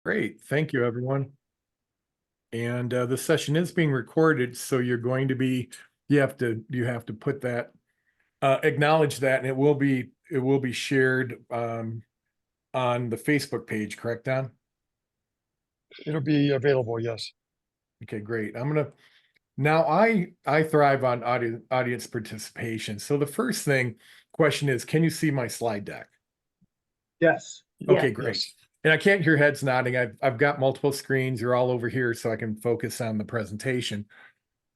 Great. Thank you, everyone. And this session is being recorded, so you're going to be, you have to put that, acknowledge that, and it will be shared on the Facebook page, correct, Don? It'll be available, yes. Okay, great. Now I thrive on audience participation. So the first question is, can you see my slide deck? Yes. Okay, great. Yes. And I can't hear heads nodding. I've got multiple screens. You're all over here, so I can focus on the presentation.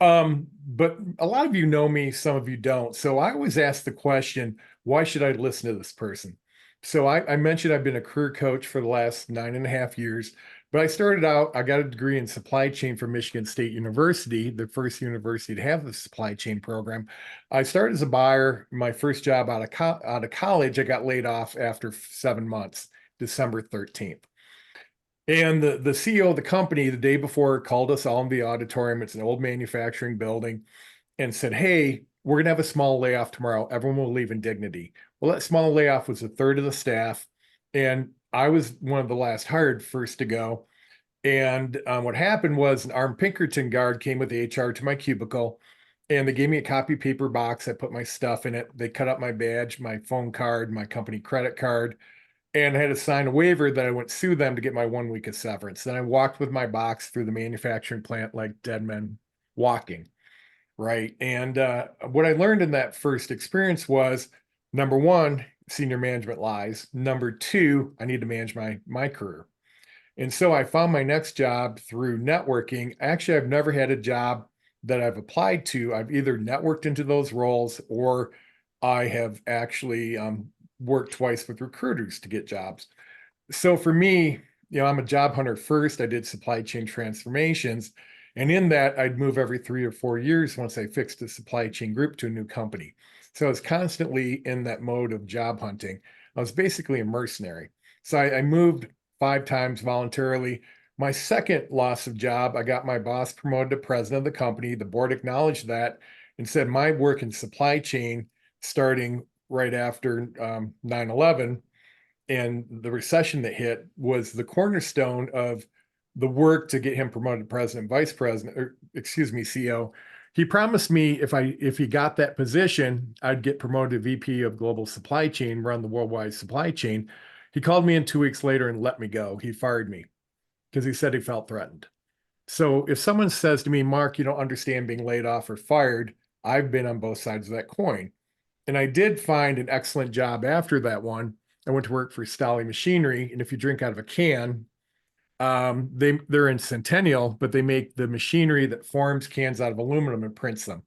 But a lot of you know me, some of you don't. So I always ask the question, why should I listen to this person? So I mentioned I've been a career coach for the last 9.5 years, but I got a degree in supply chain from Michigan State University, the first university to have the supply chain program. I started as a buyer. My first job out of college, I got laid off after 7 months, December 13th. And the CEO of the company the day before called us all in the auditorium. It's an old manufacturing building, and said, "Hey, we're going to have a small layoff tomorrow. Everyone will leave in dignity." Well, that small layoff was a third of the staff. And I was one of the last hired first to go. And what happened was an armed Pinkerton guard came with the HR to my cubicle, and they gave me a copy paper box. I put my stuff in it. They cut up my badge, my phone card, my company credit card, and I had to sign a waiver that I wouldn't sue them to get my 1 week of severance. Then I walked with my box through the manufacturing plant like dead men walking, right? And what I learned in that first experience was, number one, senior management lies. Number two, I need to manage my career. And so I found my next job through networking. Actually, I've never had a job that I've applied to. I've either networked into those roles, or I have actually worked twice with recruiters to get jobs. So for me, I'm a job hunter first. I did supply chain transformations. And in that, I'd move every 3 or 4 years once I fixed a supply chain group to a new company. So I was constantly in that mode of job hunting. I was basically a mercenary. So I moved 5 times voluntarily. My second loss of job, I got my boss promoted to president of the company. The board acknowledged that and said my work in supply chain starting right after 9/11 and the recession that hit was the cornerstone of the work to get him promoted to president, vice president, or excuse me, CEO. He promised me if he got that position, I'd get promoted to VP of global supply chain, run the worldwide supply chain. He called me in 2 weeks later and let me go. He fired me because he said he felt threatened. So if someone says to me, "Mark, you don't understand being laid off or fired," I've been on both sides of that coin. And I did find an excellent job after that one. I went to work for Stolly Machinery, and if you drink out of a can, they're in Centennial, but they make the machinery that forms cans out of aluminum and prints them.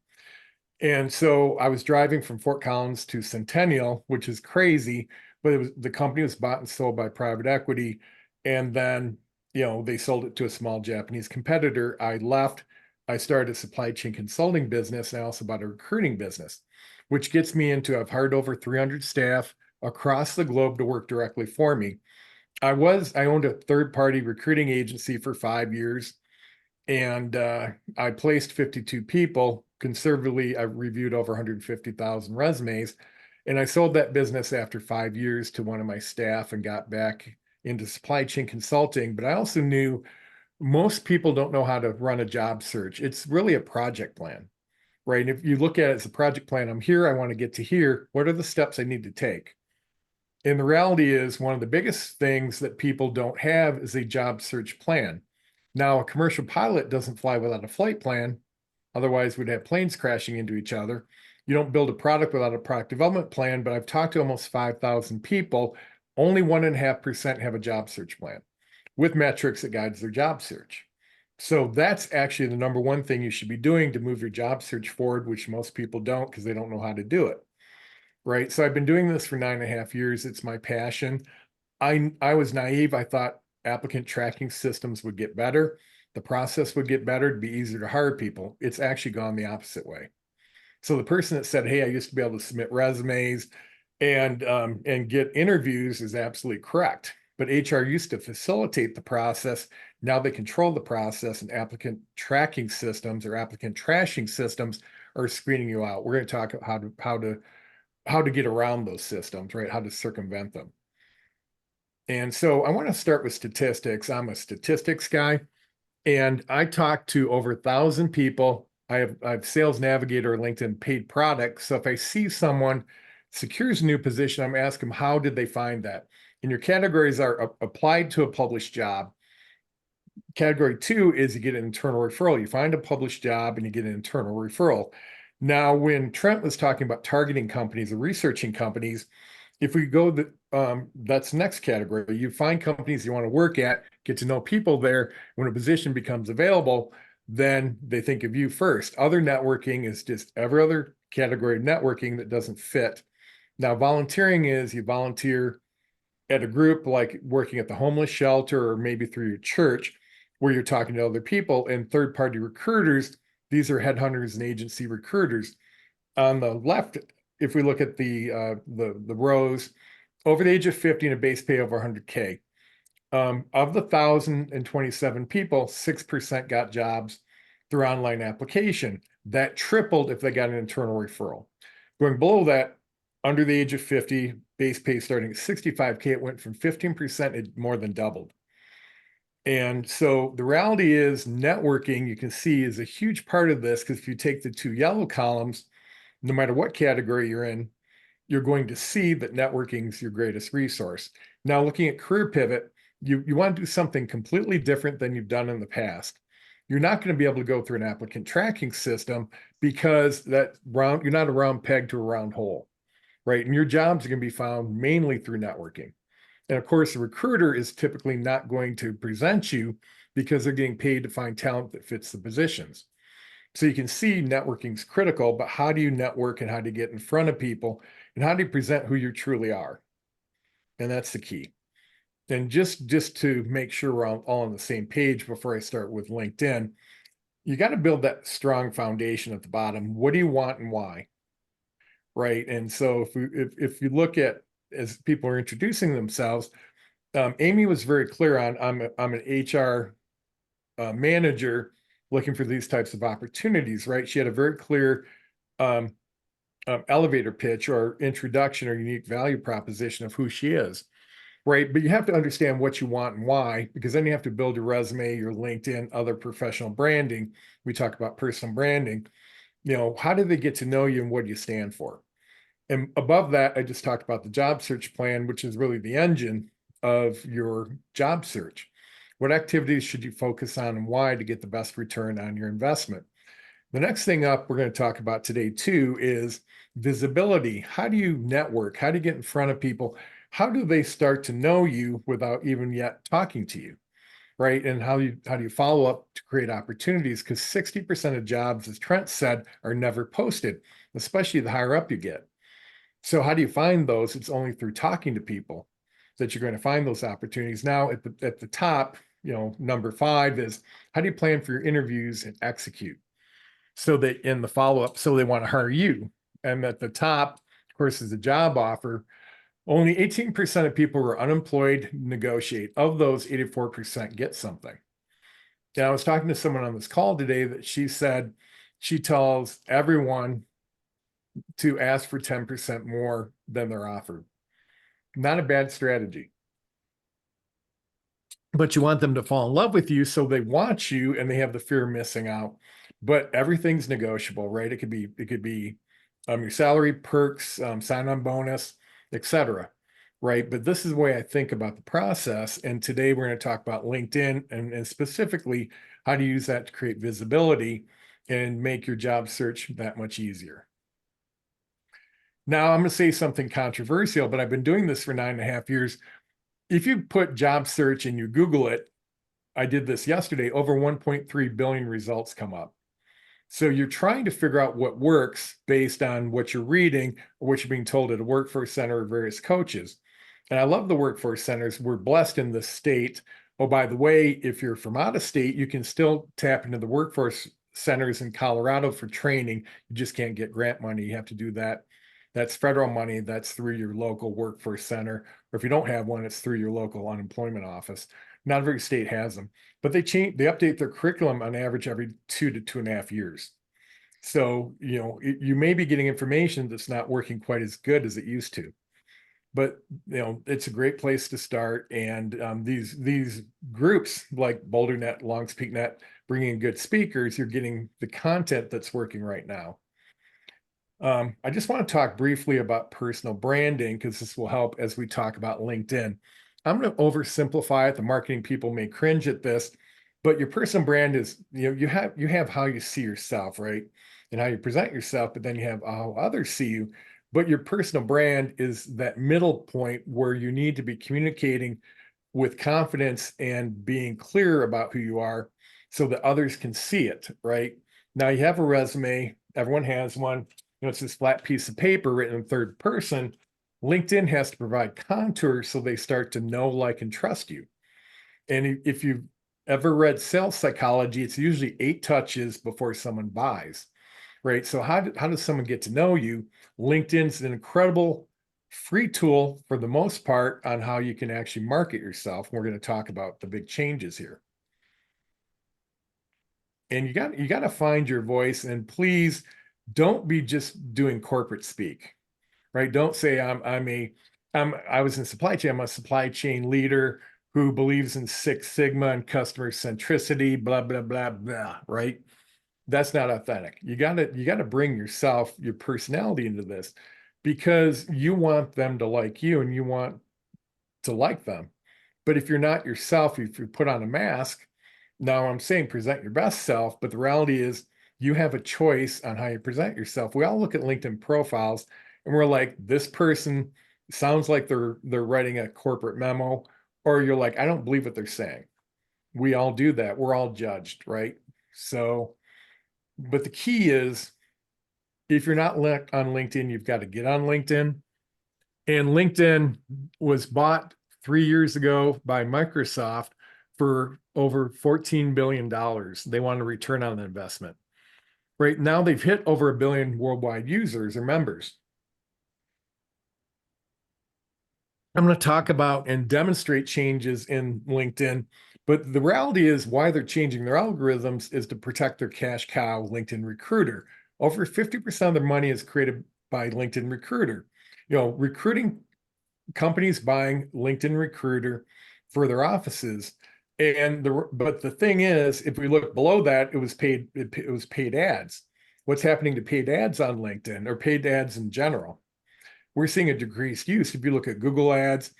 And so I was driving from Fort Collins to Centennial, which is crazy, but the company was bought and sold by private equity, and then they sold it to a small Japanese competitor. I left. I started a supply chain consulting business, and I also bought a recruiting business, which gets me into, I've hired over 300 staff across the globe to work directly for me. I owned a third-party recruiting agency for 5 years, and I placed 52 people. Conservatively, I reviewed over 150,000 resumes, and I sold that business after 5 years to one of my staff and got back into supply chain consulting. But I also knew most people don't know how to run a job search. It's really a project plan, right? And if you look at it as a project plan, I'm here, I want to get to here. What are the steps I need to take? And the reality is, one of the biggest things that people don't have is a job search plan. Now, a commercial pilot doesn't fly without a flight plan. Otherwise, we'd have planes crashing into each other. You don't build a product without a product development plan, but I've talked to almost 5,000 people. Only 1.5% have a job search plan with metrics that guides their job search. So that's actually the number one thing you should be doing to move your job search forward, which most people don't because they don't know how to do it. Right. So I've been doing this for 9.5 years. It's my passion. I was naive. I thought applicant tracking systems would get better. The process would get better. It'd be easier to hire people. It's actually gone the opposite way. So the person that said, "Hey, I used to be able to submit resumes and get interviews," is absolutely correct. But HR used to facilitate the process. Now they control the process, and applicant tracking systems or applicant trashing systems are screening you out. We're going to talk how to get around those systems, right? How to circumvent them. And so I want to start with statistics. I'm a statistics guy, and I talk to over 1,000 people. I have Sales Navigator, LinkedIn paid products. So if I see someone secures a new position, I'm asking them, how did they find that? And your categories are applied to a published job. Category 2 is you get an internal referral. You find a published job and you get an internal referral. Now, when Trent was talking about targeting companies or researching companies, if we go that's next category. You find companies you want to work at, get to know people there. When a position becomes available, then they think of you first. Other networking is just every other category of networking that doesn't fit. Now, volunteering is you volunteer at a group like working at the homeless shelter or maybe through your church where you're talking to other people. And third-party recruiters, these are headhunters and agency recruiters. On the left, if we look at the rows, over the age of 50 and a base pay over 100K. Of the 1,027 people, 6% got jobs through online application. That tripled if they got an internal referral. Going below that, under the age of 50, base pay starting at 65K, it went from 15%, it more than doubled. And so the reality is networking, you can see, is a huge part of this, because if you take the two yellow columns, no matter what category you're in, you're going to see that networking is your greatest resource. Now, looking at career pivot, you want to do something completely different than you've done in the past. You're not going to be able to go through an applicant tracking system because you're not a round peg to a round hole, right? And your jobs are going to be found mainly through networking. And of course, the recruiter is typically not going to present you because they're getting paid to find talent that fits the positions. So you can see networking is critical, but how do you network and how do you get in front of people and how do you present who you truly are? And that's the key. And just to make sure we're all on the same page before I start with LinkedIn, you got to build that strong foundation at the bottom. What do you want and why? Right. And so if you look at, as people are introducing themselves, Amy was very clear on, I'm an HR manager looking for these types of opportunities, right? She had a very clear elevator pitch or introduction or unique value proposition of who she is, right? But you have to understand what you want and why, because then you have to build your resume, your LinkedIn, other professional branding. We talk about personal branding. How do they get to know you and what do you stand for? And above that, I just talked about the job search plan, which is really the engine of your job search. What activities should you focus on and why to get the best return on your investment? The next thing up we're going to talk about today too is visibility. How do you network? How do you get in front of people? How do they start to know you without even yet talking to you? Right. And how do you follow up to create opportunities? Because 60% of jobs, as Trent said, are never posted, especially the higher up you get. So how do you find those? It's only through talking to people that you're going to find those opportunities. Now at the top, number 5 is how do you plan for your interviews and execute? So that in the follow-up, so they want to hire you. And at the top, of course, is a job offer. Only 18% of people who are unemployed negotiate. Of those, 84% get something. And I was talking to someone on this call today that she said she tells everyone to ask for 10% more than they're offered. Not a bad strategy. But you want them to fall in love with you so they want you and they have the fear of missing out. But everything's negotiable, right? It could be your salary, perks, sign-on bonus, etc. Right? But this is the way I think about the process. And today we're going to talk about LinkedIn and specifically how to use that to create visibility and make your job search that much easier. Now, I'm going to say something controversial, but I've been doing this for 9.5 years. If you put job search and you Google it, I did this yesterday, over 1.3 billion results come up. So you're trying to figure out what works based on what you're reading or what you're being told at a workforce center or various coaches. And I love the workforce centers. We're blessed in this state. Oh, by the way, if you're from out of state, you can still tap into the workforce centers in Colorado for training. You just can't get grant money. You have to do that. That's federal money. That's through your local workforce center. Or if you don't have one, it's through your local unemployment office. Not every state has them, but they update their curriculum on average every 2 to 2.5 years. So, you may be getting information that's not working quite as good as it used to. but it's a great place to start. And these groups like BoulderNet, LongsPeakNet, bringing in good speakers, you're getting the content that's working right now. I just want to talk briefly about personal branding because this will help as we talk about LinkedIn. I'm going to oversimplify it. The marketing people may cringe at this, but your personal brand is, you have how you see yourself, right? And how you present yourself, but then you have how others see you. But your personal brand is that middle point where you need to be communicating with confidence and being clear about who you are so that others can see it, right? Now you have a resume, everyone has one. It's this flat piece of paper written in third person. LinkedIn has to provide contours so they start to know, like, and trust you. And if you've ever read sales psychology, it's usually 8 touches before someone buys, right? So how does someone get to know you? LinkedIn's an incredible free tool for the most part on how you can actually market yourself. We're going to talk about the big changes here. And you got to find your voice, and please don't be just doing corporate speak, right? Don't say I was in supply chain. I'm a supply chain leader who believes in Six Sigma and customer centricity, blah, blah, blah, blah, right? That's not authentic. You gotta bring yourself, your personality into this because you want them to like you and you want to like them. But if you're not yourself, if you put on a mask, now I'm saying present your best self, but the reality is you have a choice on how you present yourself. We all look at LinkedIn profiles and we're like, this person sounds like they're writing a corporate memo, or you're like, I don't believe what they're saying. We all do that. We're all judged, right? So, but the key is if you're not on LinkedIn, you've got to get on LinkedIn. And LinkedIn was bought 3 years ago by Microsoft for over $14 billion. They want a return on the investment. Right now, they've hit over 1 billion worldwide users or members. I'm going to talk about and demonstrate changes in LinkedIn, but the reality is why they're changing their algorithms is to protect their cash cow, LinkedIn Recruiter. Over 50% of their money is created by LinkedIn Recruiter. Recruiting companies buying LinkedIn Recruiter for their offices. But the thing is, if we look below that, it was paid ads. What's happening to paid ads on LinkedIn or paid ads in general? We're seeing a decreased use. If you look at Google ads,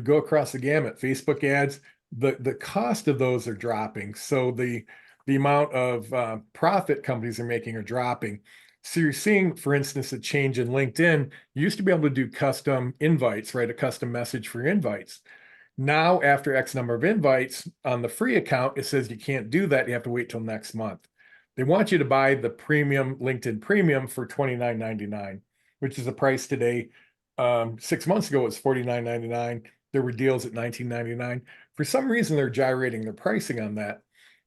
go across the gamut, Facebook ads, the cost of those are dropping. So the amount of profit companies are making are dropping. So you're seeing, for instance, a change in LinkedIn. You used to be able to do custom invites, write a custom message for invites. Now, after X number of invites on the free account, it says you can't do that. You have to wait till next month. They want you to buy the premium LinkedIn Premium for $29.99, which is the price today. 6 months ago, it was $49.99. There were deals at $19.99. For some reason, they're gyrating their pricing on that.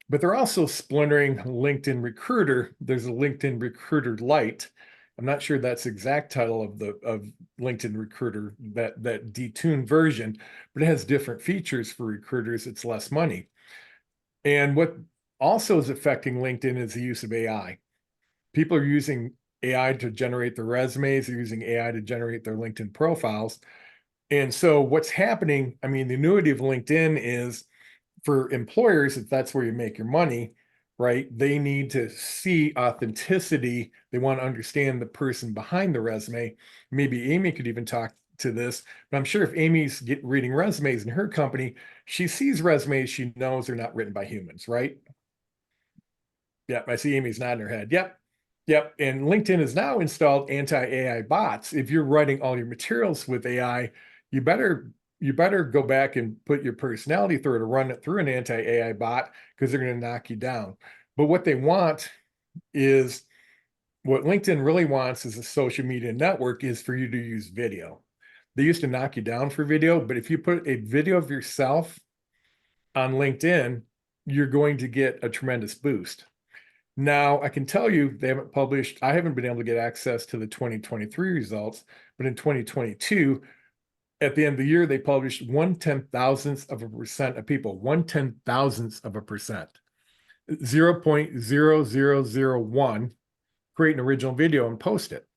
But they're also splintering LinkedIn Recruiter. There's a LinkedIn Recruiter Lite. I'm not sure that's the exact title of LinkedIn Recruiter, that detuned version, but it has different features for recruiters. It's less money. And what also is affecting LinkedIn is the use of AI. People are using AI to generate their resumes. They're using AI to generate their LinkedIn profiles. And so what's happening, the annuity of LinkedIn is for employers, if that's where you make your money, right? They need to see authenticity. They want to understand the person behind the resume. Maybe Amy could even talk to this, but I'm sure if Amy's reading resumes in her company, she sees resumes she knows they're not written by humans, right? Yep, I see Amy's nodding her head. Yep. And LinkedIn has now installed anti-AI bots. If you're writing all your materials with AI, you better go back and put your personality through it or run it through an anti-AI bot because they're going to knock you down. But what LinkedIn really wants as a social media network is for you to use video. They used to knock you down for video, but if you put a video of yourself on LinkedIn, you're going to get a tremendous boost. Now, I can tell you they haven't published, I haven't been able to get access to the 2023 results, but in 2022, at the end of the year, they published 1/10,000% of people, 1/10,000%, 0.0001, create an original video and post it.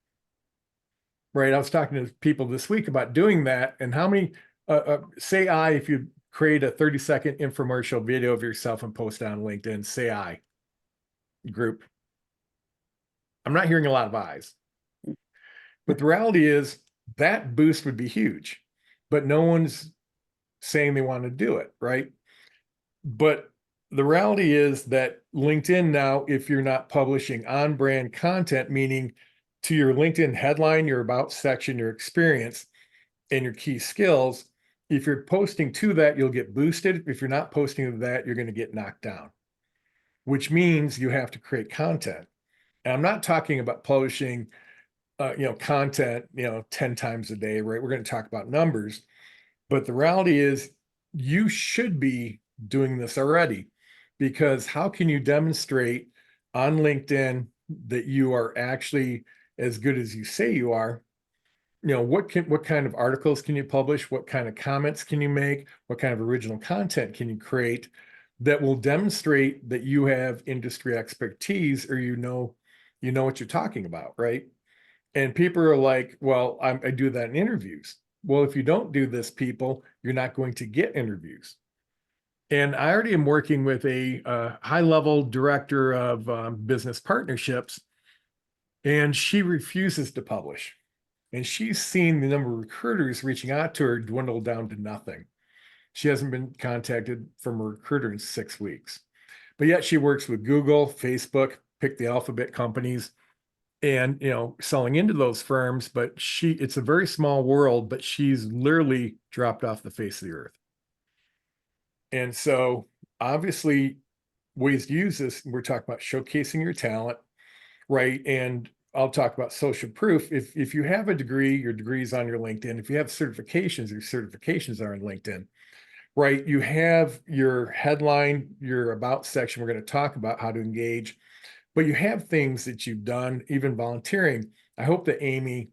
right? I was talking to people this week about doing that, and how many, if you create a 30-second infomercial video of yourself and post it on LinkedIn, say I group. I'm not hearing a lot of eyes. But the reality is that boost would be huge, but no one's saying they want to do it, right? But the reality is that LinkedIn now, if you're not publishing on brand content, meaning to your LinkedIn headline, your about section, your experience, and your key skills, if you're posting to that, you'll get boosted. If you're not posting to that, you're going to get knocked down, which means you have to create content. And I'm not talking about publishing content, 10 times a day, right? We're going to talk about numbers, but the reality is you should be doing this already, because how can you demonstrate on LinkedIn that you are actually as good as you say you are? What kind of articles can you publish? What kind of comments can you make? What kind of original content can you create that will demonstrate that you have industry expertise, or you know what you're talking about, right? And people are like, well, I do that in interviews. Well, if you don't do this, people, you're not going to get interviews. And I already am working with a high-level director of business partnerships, and she refuses to publish. And she's seen the number of recruiters reaching out to her dwindle down to nothing. She hasn't been contacted from a recruiter in 6 weeks. But yet she works with Google, Facebook, pick the alphabet companies, and selling into those firms. But it's a very small world, but she's literally dropped off the face of the earth. And so obviously ways to use this, we're talking about showcasing your talent, right? And I'll talk about social proof. If you have a degree, your degree's on your LinkedIn. If you have certifications, your certifications are on LinkedIn, right? You have your headline, your about section. We're going to talk about how to engage, but you have things that you've done, even volunteering. I hope that Amy,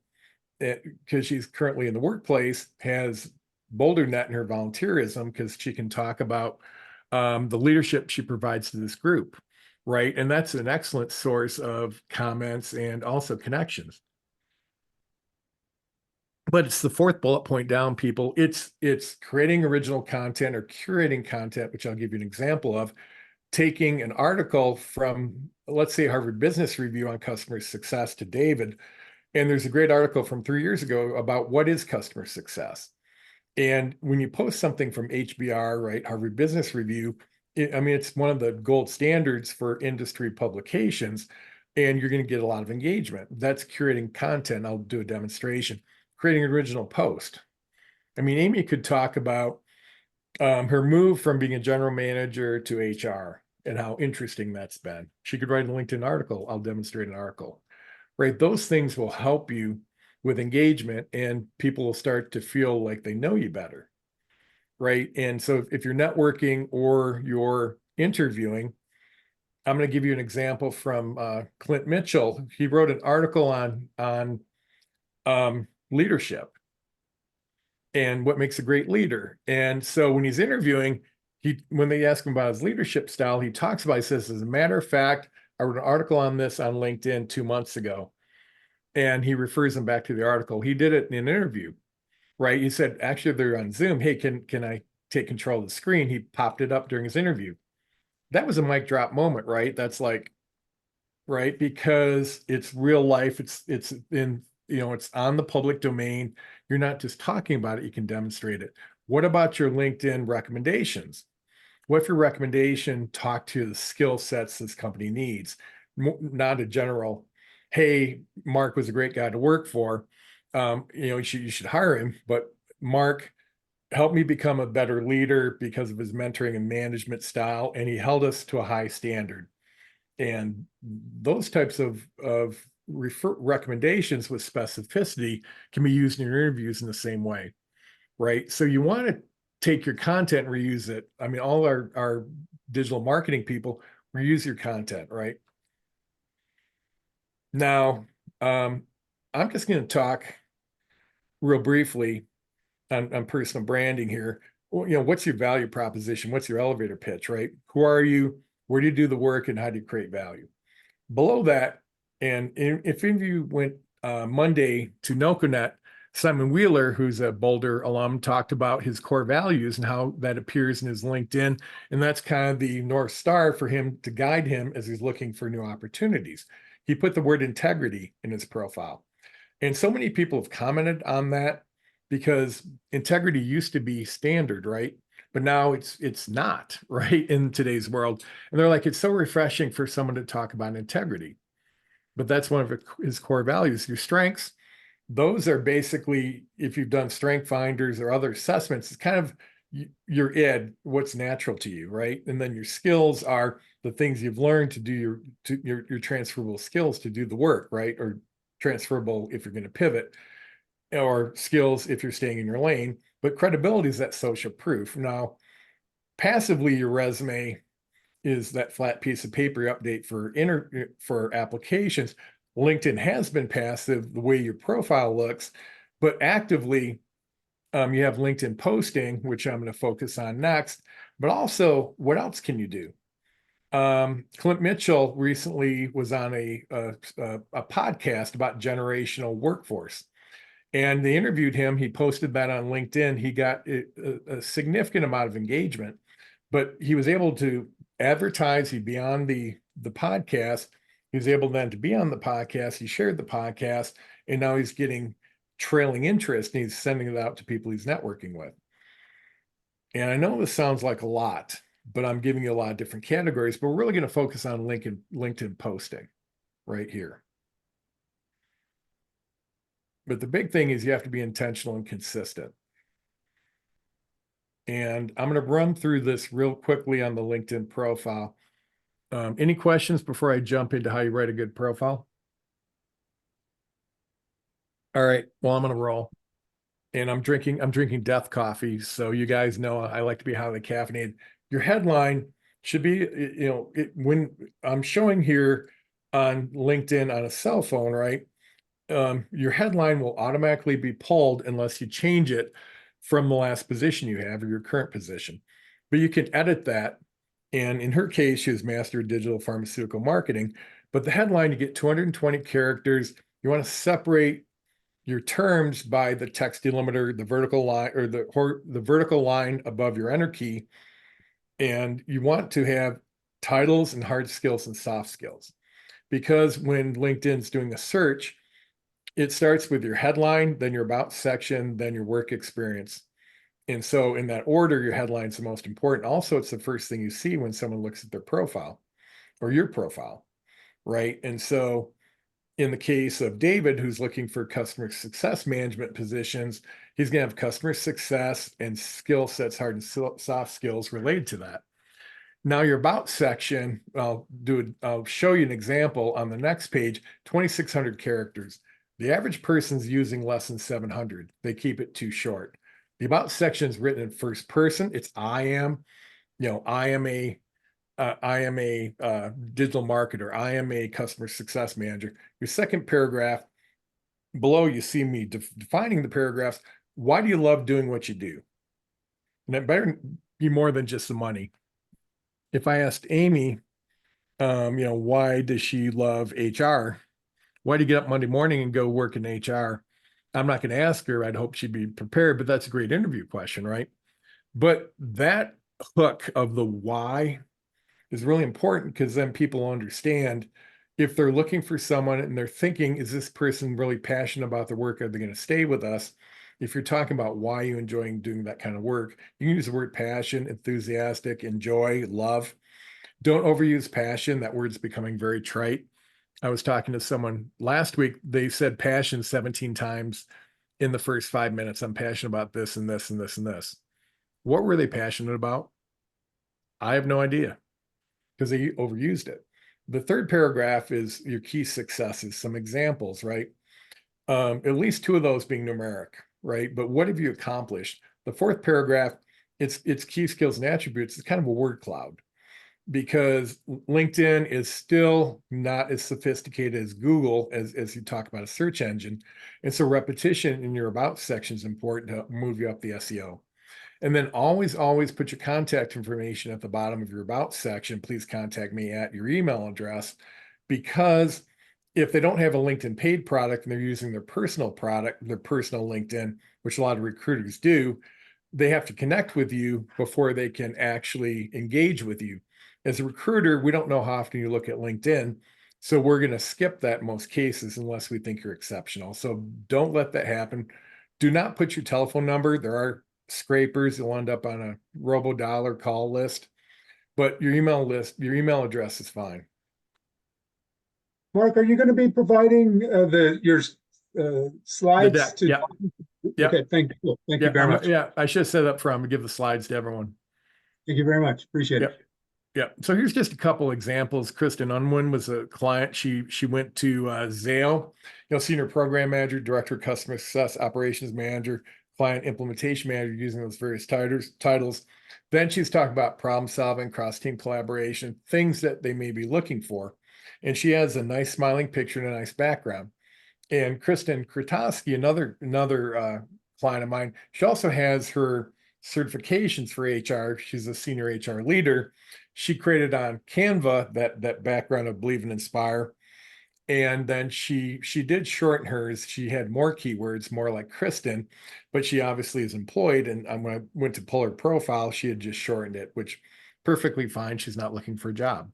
because she's currently in the workplace, has BoulderNet in her volunteerism, because she can talk about the leadership she provides to this group, right? And that's an excellent source of comments and also connections. But it's the fourth bullet point down, people. It's creating original content or curating content, which I'll give you an example of. Taking an article from, let's say, Harvard Business Review on customer success to David. And there's a great article from 3 years ago about what is customer success. And when you post something from HBR, right, Harvard Business Review, it's one of the gold standards for industry publications, and you're going to get a lot of engagement. That's curating content. I'll do a demonstration. Creating an original post. Amy could talk about her move from being a general manager to HR and how interesting that's been. She could write a LinkedIn article. I'll demonstrate an article, right? Those things will help you with engagement, and people will start to feel like they know you better, right? And so if you're networking or you're interviewing, I'm going to give you an example from Clint Mitchell. He wrote an article on leadership and what makes a great leader. And so when he's interviewing, when they ask him about his leadership style, he talks about, he says, as a matter of fact, I wrote an article on this on LinkedIn 2 months ago. And he refers them back to the article. He did it in an interview, right? He said, actually, they're on Zoom. Hey, can I take control of the screen? He popped it up during his interview. That was a mic drop moment, right? That's like, right? Because it's real life. It's in, it's on the public domain. You're not just talking about it, you can demonstrate it. What about your LinkedIn recommendations? What if your recommendation talk to the skill sets this company needs? Not a general, hey, Mark was a great guy to work for. You should hire him, but Mark helped me become a better leader because of his mentoring and management style, and he held us to a high standard. And those types of recommendations with specificity can be used in your interviews in the same way, right? So you want to take your content and reuse it. All our digital marketing people reuse your content, right? Now, I'm just going to talk real briefly on personal branding here. Well, what's your value proposition? What's your elevator pitch, right? Who are you? Where do you do the work, and how do you create value? Below that, and if any of you went Monday to NocoNet, Simon Wheeler, who's a Boulder alum, talked about his core values and how that appears in his LinkedIn. And that's kind of the North Star for him to guide him as he's looking for new opportunities. He put the word integrity in his profile. And so many people have commented on that because integrity used to be standard, right? But now it's not, right, in today's world. And they're like, it's so refreshing for someone to talk about integrity. But that's one of his core values. Your strengths, those are basically, if you've done strength finders or other assessments, it's kind of your what's natural to you, right? And then your skills are the things you've learned to do your transferable skills to do the work, right? Or transferable if you're going to pivot, or skills if you're staying in your lane. But credibility is that social proof. Now, passively, your resume is that flat piece of paper update for applications. LinkedIn has been passive, the way your profile looks, but actively, you have LinkedIn posting, which I'm going to focus on next. But also, what else can you do? Clint Mitchell recently was on a podcast about generational workforce, and they interviewed him. He posted that on LinkedIn. He got a significant amount of engagement, but he was able to advertise. He'd be on the podcast. He was able then to be on the podcast. He shared the podcast, and now he's getting trailing interest, and he's sending it out to people he's networking with. And I know this sounds like a lot, but I'm giving you a lot of different categories, but we're really going to focus on LinkedIn posting right here. But the big thing is you have to be intentional and consistent. And I'm going to run through this real quickly on the LinkedIn profile. Any questions before I jump into how you write a good profile? All right, well, I'm going to roll. And I'm drinking death coffee. So you guys know I like to be highly caffeinated. Your headline should be, when I'm showing here on LinkedIn on a cell phone, right? Your headline will automatically be pulled unless you change it from the last position you have or your current position. But you can edit that. And in her case, she was Master of Digital Pharmaceutical Marketing. But the headline, you get 220 characters. You want to separate your terms by the text delimiter, the vertical line, or the vertical line above your enter key. And you want to have titles and hard skills and soft skills. Because when LinkedIn's doing a search, it starts with your headline, then your about section, then your work experience. And so in that order, your headline's the most important. Also, it's the first thing you see when someone looks at their profile or your profile, right? And so in the case of David, who's looking for customer success management positions, he's going to have customer success and skill sets, hard and soft skills related to that. Now your about section, I'll show you an example on the next page, 2,600 characters. The average person's using less than 700. They keep it too short. The about section is written in first person. It's I am a digital marketer. I am a customer success manager. Your second paragraph below, you see me defining the paragraphs. Why do you love doing what you do? And it better be more than just the money. If I asked Amy, why does she love HR? Why do you get up Monday morning and go work in HR? I'm not going to ask her. I'd hope she'd be prepared, but that's a great interview question, right? But that hook of the why is really important, because then people understand if they're looking for someone and they're thinking, is this person really passionate about their work? Are they going to stay with us? If you're talking about why you enjoying doing that kind of work, you can use the word passion, enthusiastic, enjoy, love. Don't overuse passion. That word's becoming very trite. I was talking to someone last week. They said passion 17 times in the first 5 minutes. I'm passionate about this and this and this and this. What were they passionate about? I have no idea, because they overused it. The third paragraph is your key successes, some examples, right? At least two of those being numeric, right? But what have you accomplished? The fourth paragraph, it's key skills and attributes. It's kind of a word cloud, because LinkedIn is still not as sophisticated as Google as you talk about a search engine. And so repetition in your about section is important to move you up the SEO. And then always put your contact information at the bottom of your about section. Please contact me at your email address, because if they don't have a LinkedIn paid product and they're using their personal product, their personal LinkedIn, which a lot of recruiters do, they have to connect with you before they can actually engage with you. As a recruiter, we don't know how often you look at LinkedIn. So we're going to skip that in most cases unless we think you're exceptional. So don't let that happen. Do not put your telephone number. There are scrapers that will end up on a robo-dollar call list, but your email address is fine. Mark, are you going to be providing your slides deck, to? yeah. Yeah. Okay, thank you. Thank you very much. Yeah, I should have said up front, I'm gonna give the slides to everyone. Thank you very much. Appreciate it. Yeah. So here's just a couple examples. Kristen Unwin was a client. She went to Zayo, senior program manager, director of customer success, operations manager, client implementation manager, using those various titles. Then she's talking about problem solving, cross-team collaboration, things that they may be looking for. And she has a nice smiling picture and a nice background. And Kristen Krotowski, another client of mine, she also has her certifications for HR. She's a senior HR leader. She created on Canva that background of Believe and Inspire. And then she did shorten hers. She had more keywords, more like Kristen, but she obviously is employed. And when I went to pull her profile, she had just shortened it, which perfectly fine. She's not looking for a job.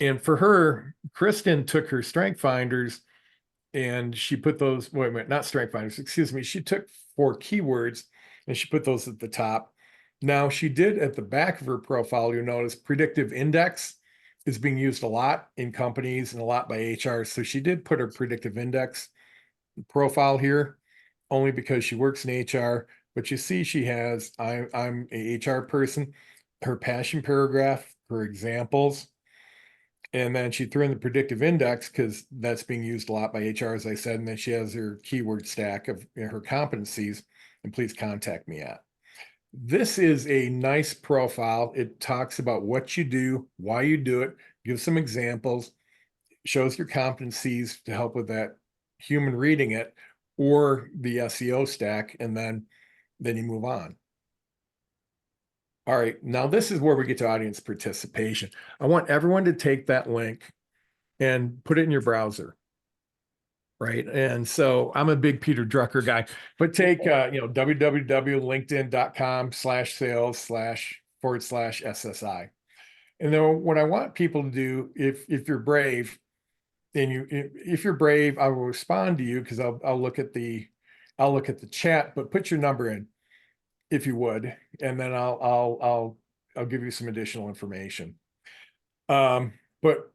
And for her, Kristen took her strength finders and she put those, not strength finders, excuse me. She took 4 keywords and she put those at the top. Now she did at the back of her profile, you'll notice predictive index is being used a lot in companies and a lot by HR. So she did put her predictive index profile here only because she works in HR, but you see she has, I'm a HR person, her passion paragraph, her examples, and then she threw in the predictive index because that's being used a lot by HR, as I said. And then she has her keyword stack of her competencies, and please contact me at. This is a nice profile. It talks about what you do, why you do it, gives some examples, shows your competencies to help with that human reading it or the SEO stack, and then you move on. All right, now this is where we get to audience participation. I want everyone to take that link and put it in your browser, right? And so I'm a big Peter Drucker guy, but take www.linkedin.com/sales//SSI. And then what I want people to do, if you're brave, and if you're brave, I will respond to you because I'll look at the chat, but put your number in if you would, and then I'll give you some additional information. But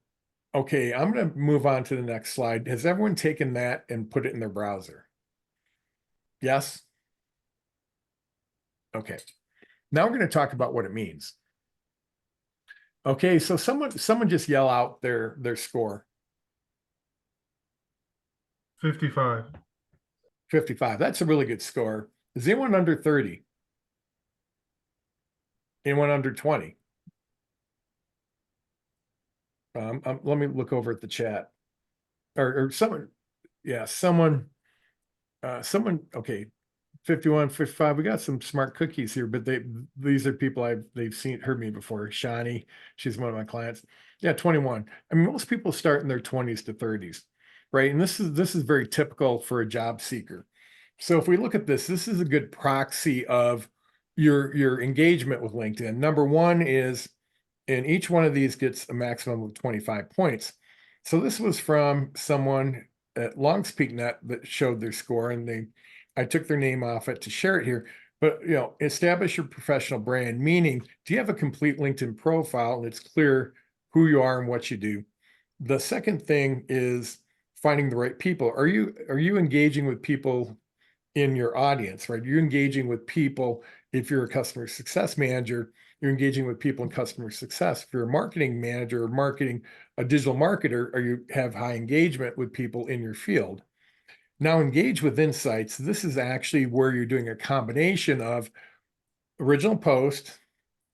okay, I'm going to move on to the next slide. Has everyone taken that and put it in their browser? Yes? Okay. Now we're going to talk about what it means. Okay, so someone just yell out their score. 55. 55. That's a really good score. Is anyone under 30? Anyone under 20? Let me look over at the chat. Or someone, yeah, someone, okay, 51, 55. We got some smart cookies here, but these are people they've heard me before. Shani, she's one of my clients. Yeah, 21. I mean, most people start in their 20s to 30s, right? And this is very typical for a job seeker. So if we look at this is a good proxy of your engagement with LinkedIn. Number one is, and each one of these gets a maximum of 25 points. So this was from someone at LongsPeakNet that showed their score, and I took their name off it to share it here. But establish your professional brand, meaning, do you have a complete LinkedIn profile and it's clear who you are and what you do? The second thing is finding the right people. Are you engaging with people in your audience, right? You're engaging with people. If you're a customer success manager, you're engaging with people in customer success. If you're a marketing manager or a digital marketer, or you have high engagement with people in your field. Now, engage with insights. This is actually where you're doing a combination of original post,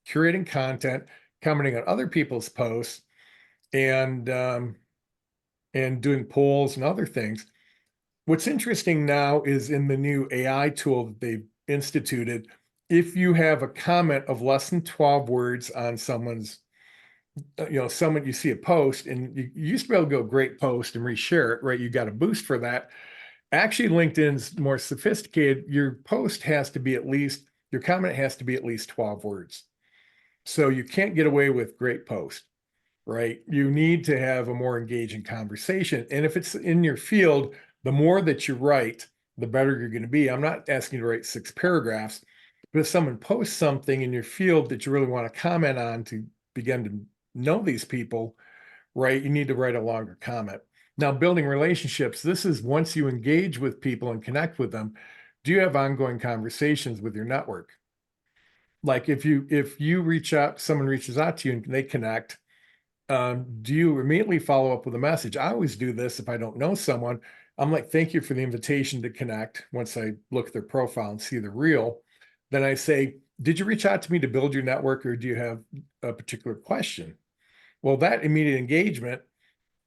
curating content, commenting on other people's posts, and doing polls and other things. What's interesting now is in the new AI tool that they've instituted, if you have a comment of less than 12 words on someone's someone, you see a post and you used to be able to go great post and reshare it, right? You got a boost for that. Actually, LinkedIn's more sophisticated. Your post has to be your comment has to be at least 12 words. So you can't get away with great post, right? You need to have a more engaging conversation. And if it's in your field, the more that you write, the better you're going to be. I'm not asking you to write 6 paragraphs, but if someone posts something in your field that you really want to comment on to begin to know these people, right? You need to write a longer comment. Now, building relationships, this is once you engage with people and connect with them, do you have ongoing conversations with your network? Like if you reach out, someone reaches out to you and they connect, do you immediately follow up with a message? I always do this if I don't know someone. I'm like, thank you for the invitation to connect. Once I look at their profile and see the real, then I say, did you reach out to me to build your network, or do you have a particular question? Well, that immediate engagement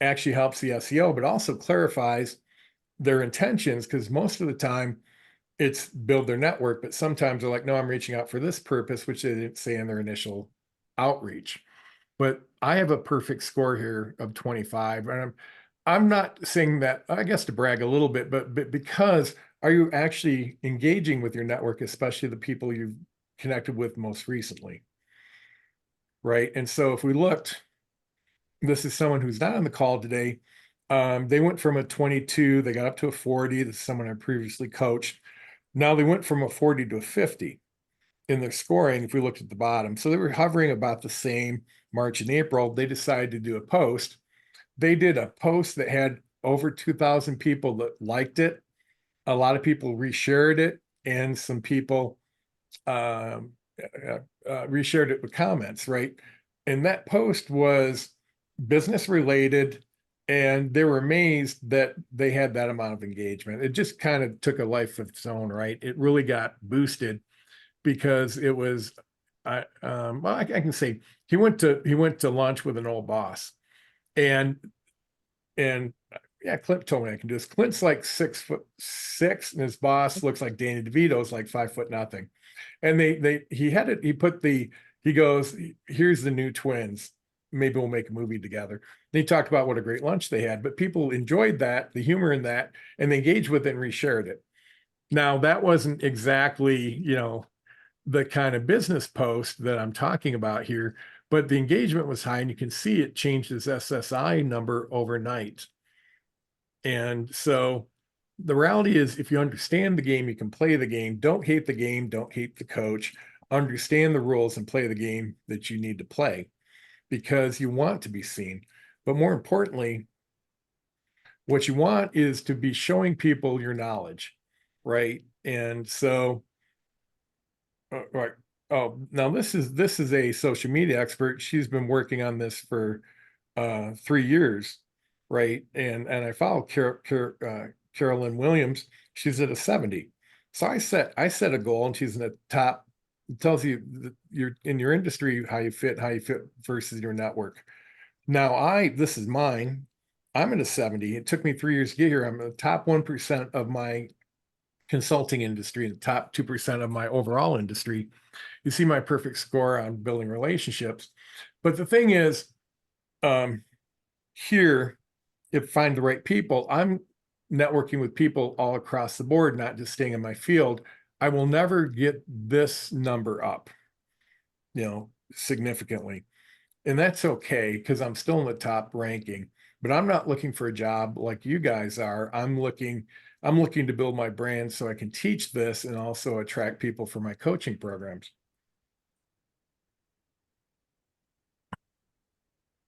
actually helps the SEO, but also clarifies their intentions, because most of the time it's build their network, but sometimes they're like, no, I'm reaching out for this purpose, which they didn't say in their initial outreach. But I have a perfect score here of 25. And I'm not saying that, I guess, to brag a little bit, but because are you actually engaging with your network, especially the people you've connected with most recently? Right. And so if we looked, this is someone who's not on the call today. They went from a 22, they got up to a 40. This is someone I previously coached. Now they went from a 40 to a 50 in their scoring if we looked at the bottom. So they were hovering about the same March and April. They decided to do a post. They did a post that had over 2,000 people that liked it. A lot of people reshared it, and some people reshared it with comments, right? And that post was business related, and they were amazed that they had that amount of engagement. It just kind of took a life of its own, right? It really got boosted because it was, well, I can say he went to lunch with an old boss, and yeah, Clint told me I can do this. Clint's like 6'6", and his boss looks like Danny DeVito's like 5 foot nothing. And he goes, here's the new twins. Maybe we'll make a movie together. And he talked about what a great lunch they had, but people enjoyed that, the humor in that, and they engaged with it and reshared it. Now, that wasn't exactly, the kind of business post that I'm talking about here, but the engagement was high, and you can see it changed his SSI number overnight. And so the reality is, if you understand the game, you can play the game. Don't hate the game. Don't hate the coach. Understand the rules and play the game that you need to play, because you want to be seen. But more importantly, what you want is to be showing people your knowledge, right? And so, right. Oh, now this is a social media expert. She's been working on this for 3 years, right? And I follow Carolyn Williams. She's at a 70. So I set a goal, and she's in the top. It tells you that you're in your industry, how you fit versus your network. Now this is mine. I'm at a 70. It took me 3 years to get here. I'm in the top 1% of my consulting industry, the top 2% of my overall industry. You see my perfect score on building relationships. But the thing is, here, if find the right people, I'm networking with people all across the board, not just staying in my field. I will never get this number up, significantly. And that's okay, because I'm still in the top ranking, but I'm not looking for a job like you guys are. I'm looking to build my brand so I can teach this and also attract people for my coaching programs.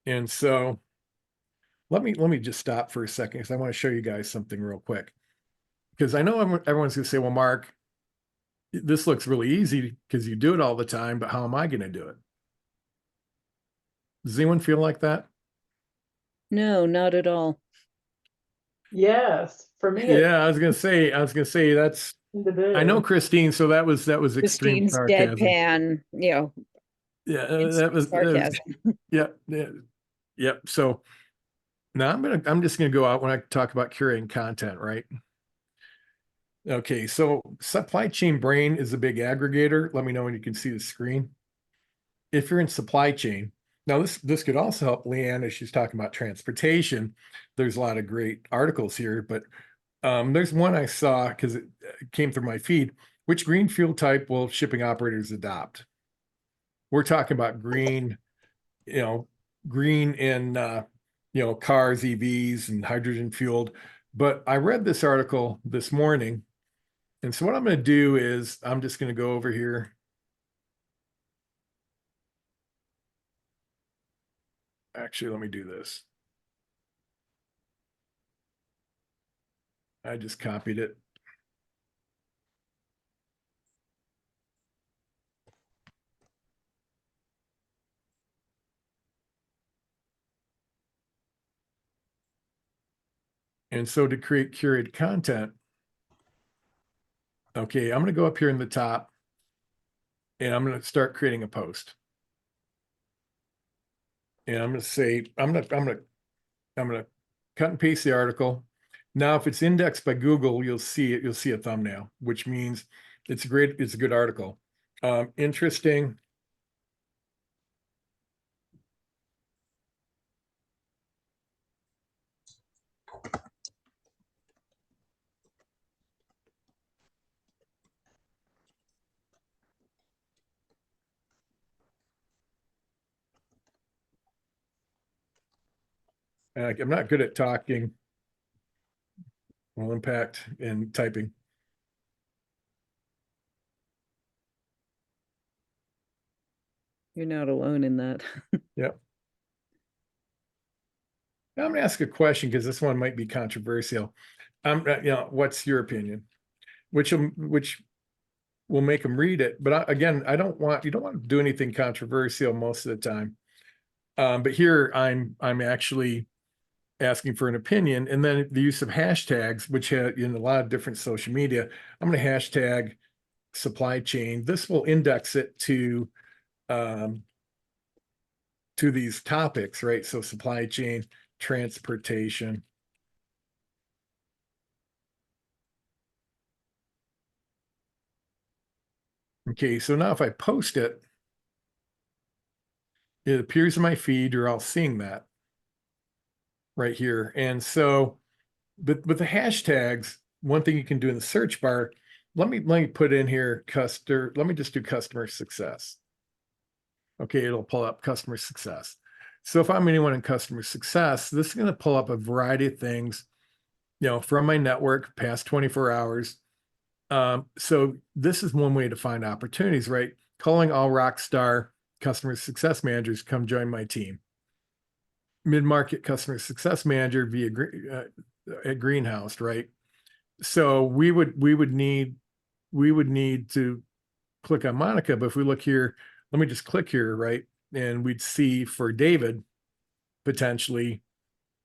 And so let me just stop for a second, because I want to show you guys something real quick. Because I know everyone's going to say, well, Mark, this looks really easy because you do it all the time, but how am I going to do it? Does anyone feel like that? No, not at all. Yes, for me, Yeah, I was gonna say that's, I know Christine, so that was extreme Christine's sarcasm. deadpan, Yeah, instant sarcasm. yeah. So now I'm just gonna go out when I talk about curating content, right? Okay, so supply chain brain is a big aggregator. Let me know when you can see the screen. If you're in supply chain, Now, this could also help Leanne as she's talking about transportation. There's a lot of great articles here, but there's one I saw because it came through my feed. Which green fuel type will shipping operators adopt? We're talking about green, green in cars, EVs, and hydrogen fueled. But I read this article this morning, and so what I'm going to do is I'm just going to go over here. Actually, let me do this. I just copied it. And so to create curated content, okay, I'm going to go up here in the top and I'm going to start creating a post. And I'm going to say, I'm going to cut and paste the article. Now, if it's indexed by Google, you'll see it. You'll see a thumbnail, which means it's a good article. Interesting. I'm not good at talking. Will impact and typing. You're not alone in that. Yep. Now I'm going to ask a question because this one might be controversial. What's your opinion? Which will make them read it. But again, you don't want to do anything controversial most of the time. But here I'm actually asking for an opinion, and then the use of hashtags, which have in a lot of different social media. I'm going to hashtag supply chain. This will index it to these topics, right? So supply chain, transportation. Okay, so now if I post it, it appears in my feed. You're all seeing that right here. And so, but with the hashtags, one thing you can do in the search bar, let me put in here let me just do customer success. Okay, it'll pull up customer success. So if I'm anyone in customer success, this is going to pull up a variety of things, from my network past 24 hours. So this is one way to find opportunities, right? Calling all rock star customer success managers, come join my team. Mid-market customer success manager via at Greenhouse, right? So we would need to click on Monica, but if we look here, let me just click here, right? And we'd see for David potentially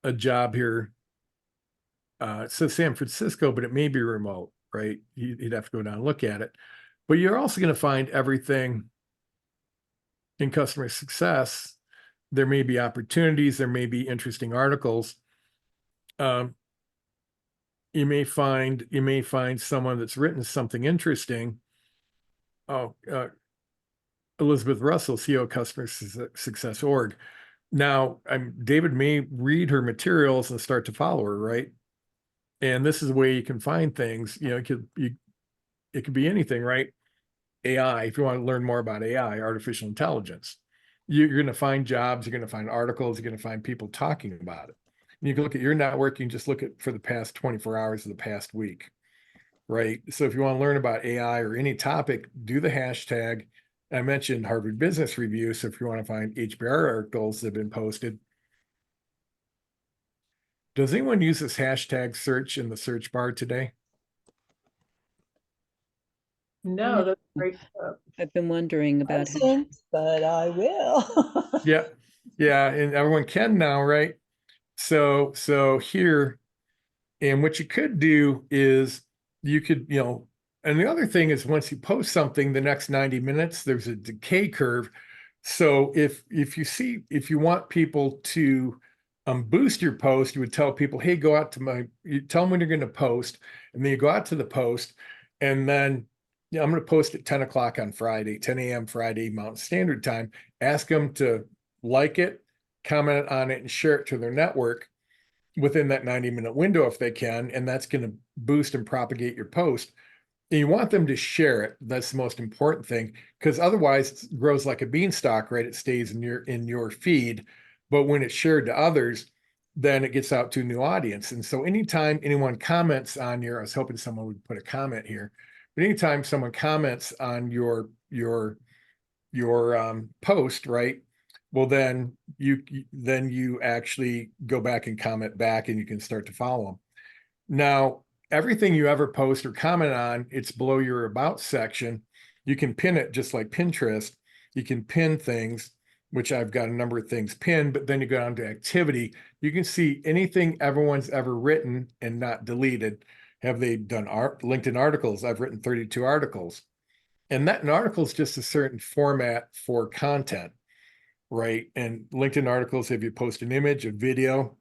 a job here. It says San Francisco, but it may be remote, right? You'd have to go down and look at it. But you're also going to find everything in customer success. There may be opportunities, there may be interesting articles. You may find someone that's written something interesting. Elizabeth Russell, CEO of Customer Success Org. Now, David may read her materials and start to follow her, right? And this is a way you can find things. It could be anything, right? AI, if you want to learn more about AI, artificial intelligence, you're going to find jobs, you're going to find articles, you're going to find people talking about it. And you can look at your network, you can just look at for the past 24 hours of the past week, right? So if you want to learn about AI or any topic, do the hashtag. I mentioned Harvard Business Review, so if you want to find HBR articles that have been posted. Does anyone use this hashtag search in the search bar today? No, that's great stuff. I've been wondering about it. Absent, but I will. Yeah, and everyone can now, right? So here, and what you could do is you could, and the other thing is once you post something, the next 90 minutes, there's a decay curve. So if you want people to boost your post, you would tell people, hey, go out to you tell them when you're going to post, and then you go out to the post, and then I'm going to post at 10 o'clock on Friday, 10 a.m. Friday, Mountain Standard Time. Ask them to like it, comment on it, and share it to their network within that 90-minute window if they can, and that's going to boost and propagate your post. And you want them to share it. That's the most important thing, because otherwise it grows like a beanstalk, right? It stays in your feed, but when it's shared to others, then it gets out to a new audience. And so anytime anyone comments on your, I was hoping someone would put a comment here, but anytime someone comments on your post, right? Well, then you actually go back and comment back, and you can start to follow them. Now, everything you ever post or comment on, it's below your about section. You can pin it just like Pinterest. You can pin things, which I've got a number of things pinned, but then you go down to activity. You can see anything everyone's ever written and not deleted. Have they done LinkedIn articles? I've written 32 articles. And that an article is just a certain format for content, right? And LinkedIn articles, if you post an image, a video,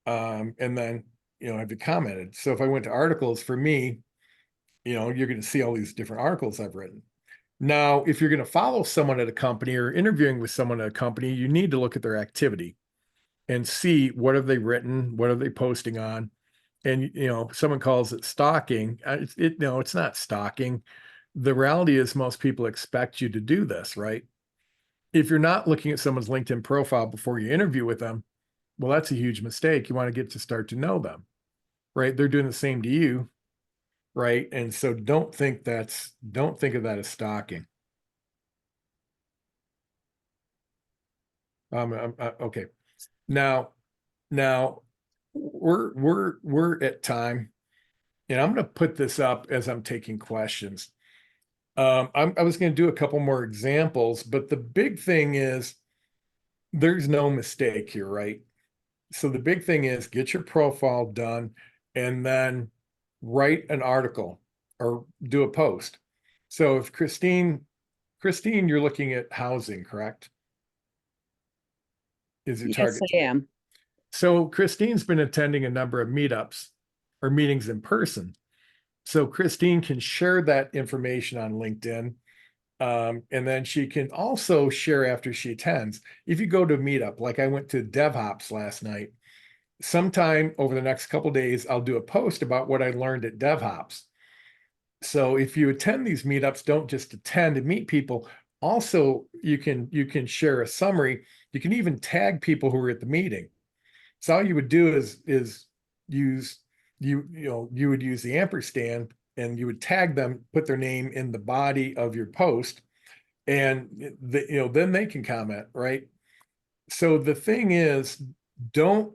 and then, have you commented? So if I went to articles, for me, you're going to see all these different articles I've written. Now, if you're going to follow someone at a company or interviewing with someone at a company, you need to look at their activity and see what have they written, what are they posting on. And, someone calls it stalking. No, it's not stalking. The reality is most people expect you to do this, right? If you're not looking at someone's LinkedIn profile before you interview with them, well, that's a huge mistake. You want to get to start to know them, right? They're doing the same to you, right? And so don't think of that as stalking. Okay. Now we're at time, and I'm going to put this up as I'm taking questions. I was going to do a couple more examples, but the big thing is there's no mistake here, right? So the big thing is get your profile done and then write an article or do a post. So if Christine, you're looking at housing, correct? Is your Yes, target? I am. So Christine's been attending a number of meetups or meetings in person. So Christine can share that information on LinkedIn. And then she can also share after she attends. If you go to a meetup, like I went to DevHops last night, sometime over the next couple of days, I'll do a post about what I learned at DevHops. So if you attend these meetups, don't just attend and meet people. Also, you can share a summary. You can even tag people who were at the meeting. So all you would do is use you would use the ampersand, and you would tag them, put their name in the body of your post, and then they can comment, right? So the thing is, the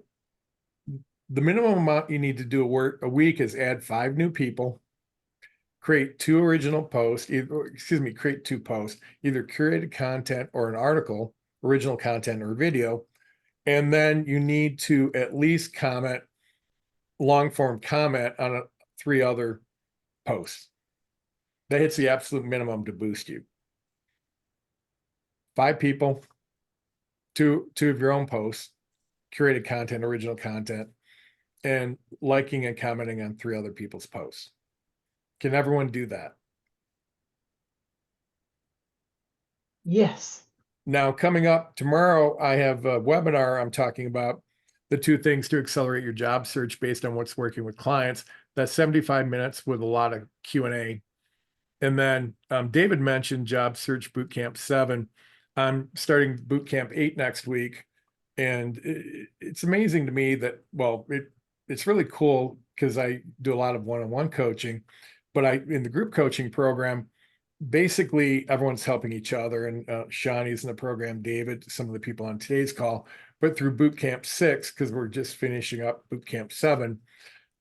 minimum amount you need to do a week is add 5 new people, create 2 original posts, create 2 posts, either curated content or an article, original content or video. And then you need to at least comment, long form comment on 3 other posts. That hits the absolute minimum to boost you. 5 people, 2 of your own posts, curated content, original content, and liking and commenting on 3 other people's posts. Can everyone do that? Yes. Now, coming up tomorrow, I have a webinar. I'm talking about the 2 things to accelerate your job search based on what's working with clients. That's 75 minutes with a lot of Q&A. And then David mentioned Job Search Bootcamp 7. I'm starting Bootcamp 8 next week. And it's amazing to me that, well, it's really cool because I do a lot of one-on-one coaching, but in the group coaching program, basically everyone's helping each other. And Shawnee's in the program, David, some of the people on today's call, but through Bootcamp 6, because we're just finishing up Bootcamp 7,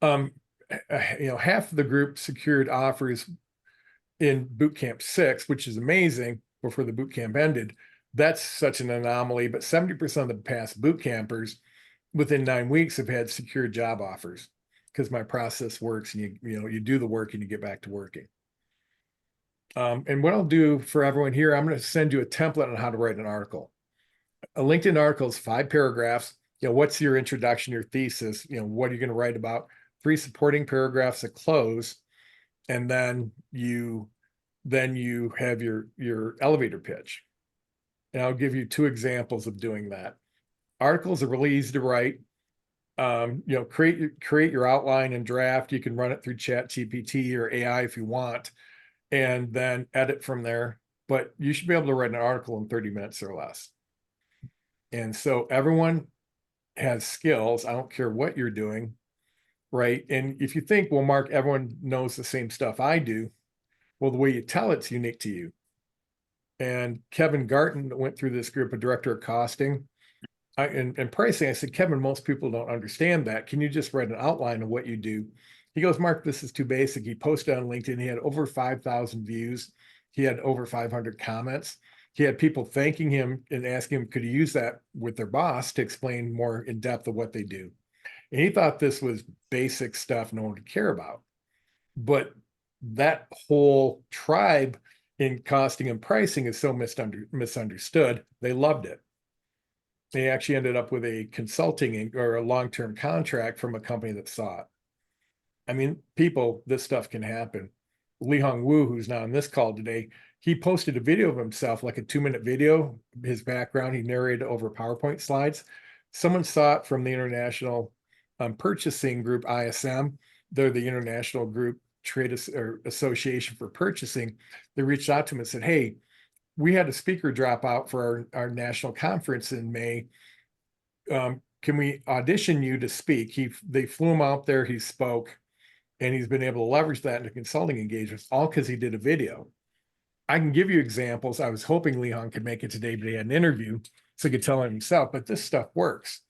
half of the group secured offers in Bootcamp 6, which is amazing, before the bootcamp ended. That's such an anomaly, but 70% of the past boot campers within 9 weeks have had secure job offers, because my process works, and you do the work and you get back to working. And what I'll do for everyone here, I'm going to send you a template on how to write an article. A LinkedIn article is 5 paragraphs. What's your introduction, your thesis? What are you going to write about? 3 supporting paragraphs, a close, and then you have your elevator pitch. And I'll give you 2 examples of doing that. Articles are really easy to write. Create your outline and draft. You can run it through Chat GPT or AI if you want, and then edit from there. But you should be able to write an article in 30 minutes or less. And so everyone has skills. I don't care what you're doing, right? And if you think, well, Mark, everyone knows the same stuff I do, well, the way you tell it's unique to you. And Kevin Garton went through this group of director of costing and pricing. I said, Kevin, most people don't understand that. Can you just write an outline of what you do? He goes, Mark, this is too basic. He posted on LinkedIn. He had over 5,000 views. He had over 500 comments. He had people thanking him and asking him, could he use that with their boss to explain more in depth of what they do? And he thought this was basic stuff no one would care about. But that whole tribe in costing and pricing is so misunderstood. They loved it. They actually ended up with a consulting or a long-term contract from a company that saw it. I mean, people, this stuff can happen. Li Hong Wu, who's not on this call today, he posted a video of himself, like a 2-minute video, his background, he narrated over PowerPoint slides. Someone saw it from the International Purchasing Group, ISM. They're the International Group or Association for Purchasing. They reached out to him and said, hey, we had a speaker drop out for our national conference in May. Can we audition you to speak? They flew him out there, he spoke, and he's been able to leverage that into consulting engagements, all because he did a video. I can give you examples. I was hoping Leon could make it today, but he had an interview, so he could tell him himself, but this stuff works.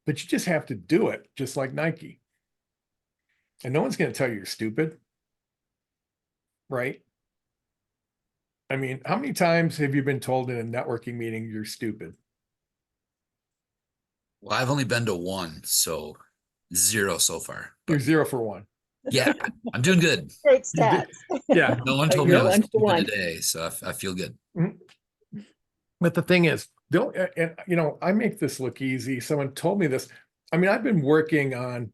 But you just have to do it, just like Nike. And no one's going to tell you you're stupid, right? I mean, how many times have you been told in a networking meeting you're stupid? Well, I've only been to one, so 0 so far. You're But 0 for 1. yeah, I'm doing good. Great You did- stats. Yeah. No one Oh, told me you're I was 1 for stupid 1. today, so I feel good. But the thing is, I make this look easy. Someone told me this. I mean, I've been working on,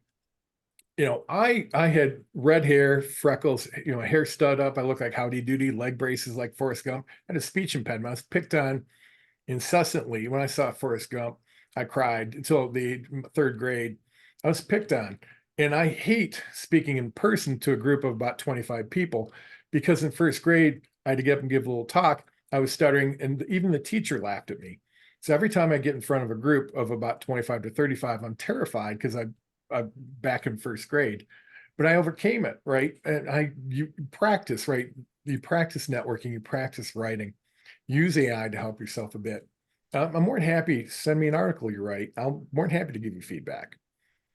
I had red hair, freckles, hair stud up. I look like Howdy Doody, leg braces like Forrest Gump. I had a speech impediment. I was picked on incessantly. When I saw Forrest Gump, I cried until the 3rd grade. I was picked on. And I hate speaking in person to a group of about 25 people because in 1st grade, I had to get up and give a little talk. I was stuttering, and even the teacher laughed at me. So every time I get in front of a group of about 25 to 35, I'm terrified because I'm back in 1st grade. But I overcame it, right? And you practice, right? You practice networking, you practice writing. Use AI to help yourself a bit. I'm more than happy. Send me an article you write. I'm more than happy to give you feedback.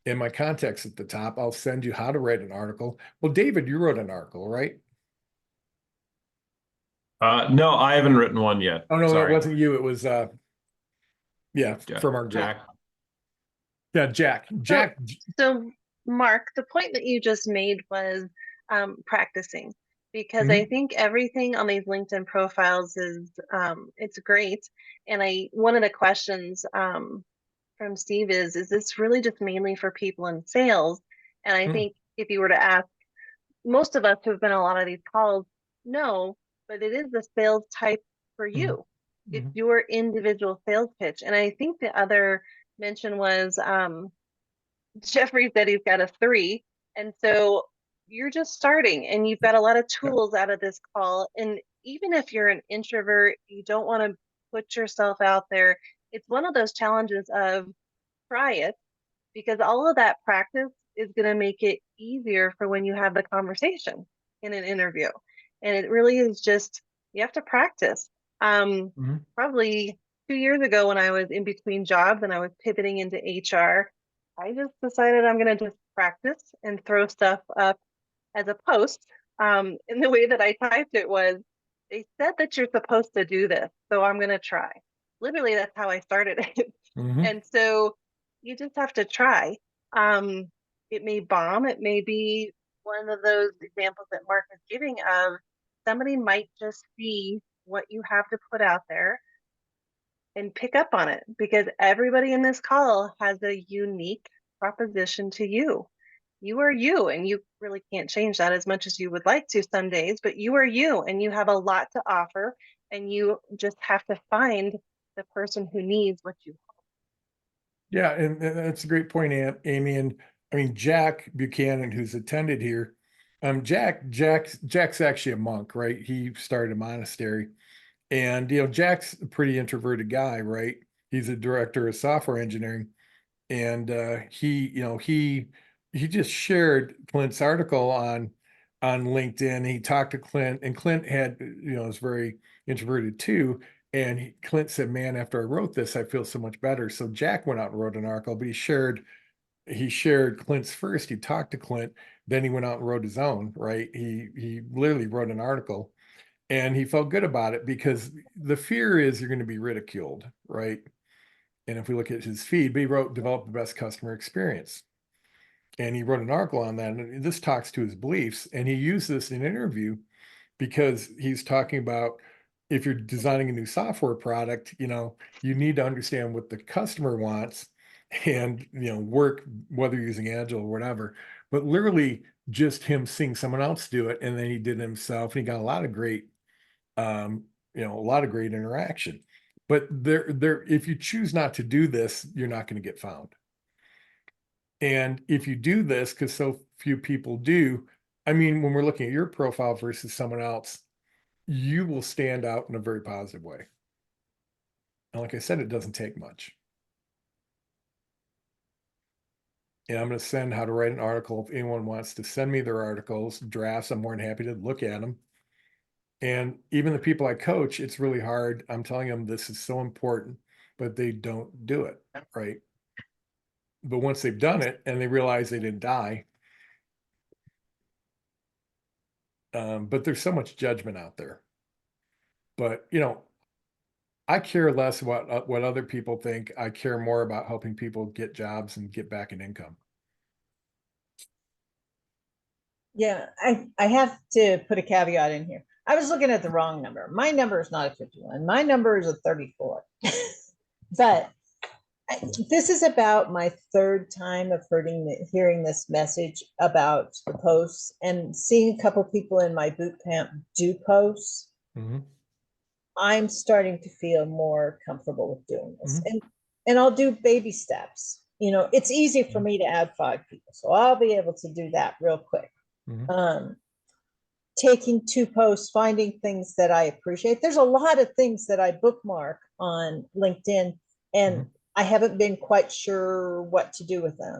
In my contacts at the top, I'll send you how to write an article. Well, David, you wrote an article, right? No, I haven't written one yet. Oh, no, Sorry. it wasn't you. It was, from our group. Jack. Yeah, Jack. So, Mark, the point that you just made was practicing, because I think everything on these LinkedIn profiles is it's great. And one of the questions from Steve is this really just mainly for people in sales? And I think if you were to ask most of us who've been on a lot of these calls, no, but it is the sales type for you. It's your individual sales pitch. And I think the other mention was Jeffrey said he's got a 3. And so you're just starting and you've got a lot of tools out of this call. And even if you're an introvert, you don't want to put yourself out there. It's one of those challenges of try it, because all of that practice is going to make it easier for when you have the conversation in an interview. And it really is just, you have to practice. Probably 2 years ago when I was in between jobs and I was pivoting into HR, I just decided I'm going to just practice and throw stuff up as a post. And the way that I typed it was, they said that you're supposed to do this, so I'm going to try. Literally, that's how I started it. And so you just have to try. It may bomb. It may be one of those examples that Mark is giving of somebody might just see what you have to put out there and pick up on it, because everybody in this call has a unique proposition to you. You are you, and you really can't change that as much as you would like to some days, but you are you, and you have a lot to offer, and you just have to find the person who needs what you Yeah, and that's a great point, Amy. And I mean, Jack Buchanan, who's attended here, Jack's actually a monk, right? He started a monastery, and Jack's a pretty introverted guy, right? He's a director of software engineering, and he just shared Clint's article on LinkedIn. He talked to Clint, and Clint had is very introverted too. And Clint said, "Man, after I wrote this, I feel so much better." So Jack went out and wrote an article, but he shared Clint's first. He talked to Clint, then he went out and wrote his own. Right? He literally wrote an article, and he felt good about it because the fear is you're going to be ridiculed, right? And if we look at his feed, but he wrote develop the best customer experience. And he wrote an article on that. And this talks to his beliefs. And he used this in an interview because he's talking about if you're designing a new software product, you need to understand what the customer wants and work, whether you're using Agile or whatever. But literally just him seeing someone else do it, and then he did it himself, and he got a lot of great interaction. But if you choose not to do this, you're not going to get found. And if you do this, because so few people do, I mean, when we're looking at your profile versus someone else, you will stand out in a very positive way. And like I said, it doesn't take much. And I'm going to send how to write an article. If anyone wants to send me their articles, drafts, I'm more than happy to look at them. And even the people I coach, it's really hard. I'm telling them this is so important, but they don't do it, right? But once they've done it and they realize they didn't die, but there's so much judgment out there. But I care less about what other people think. I care more about helping people get jobs and get back in income. Yeah, I have to put a caveat in here. I was looking at the wrong number. My number is not a 51. My number is a 34. But this is about my third time of hearing this message about the posts and seeing a couple people in my boot camp do posts. Mm-hmm. I'm starting to feel more comfortable with doing this. And I'll do baby steps. It's easy for me to add 5 people, so I'll be able to do that real quick. Taking 2 posts, finding things that I appreciate. There's a lot of things that I bookmark on LinkedIn, and I haven't been quite sure what to do with them.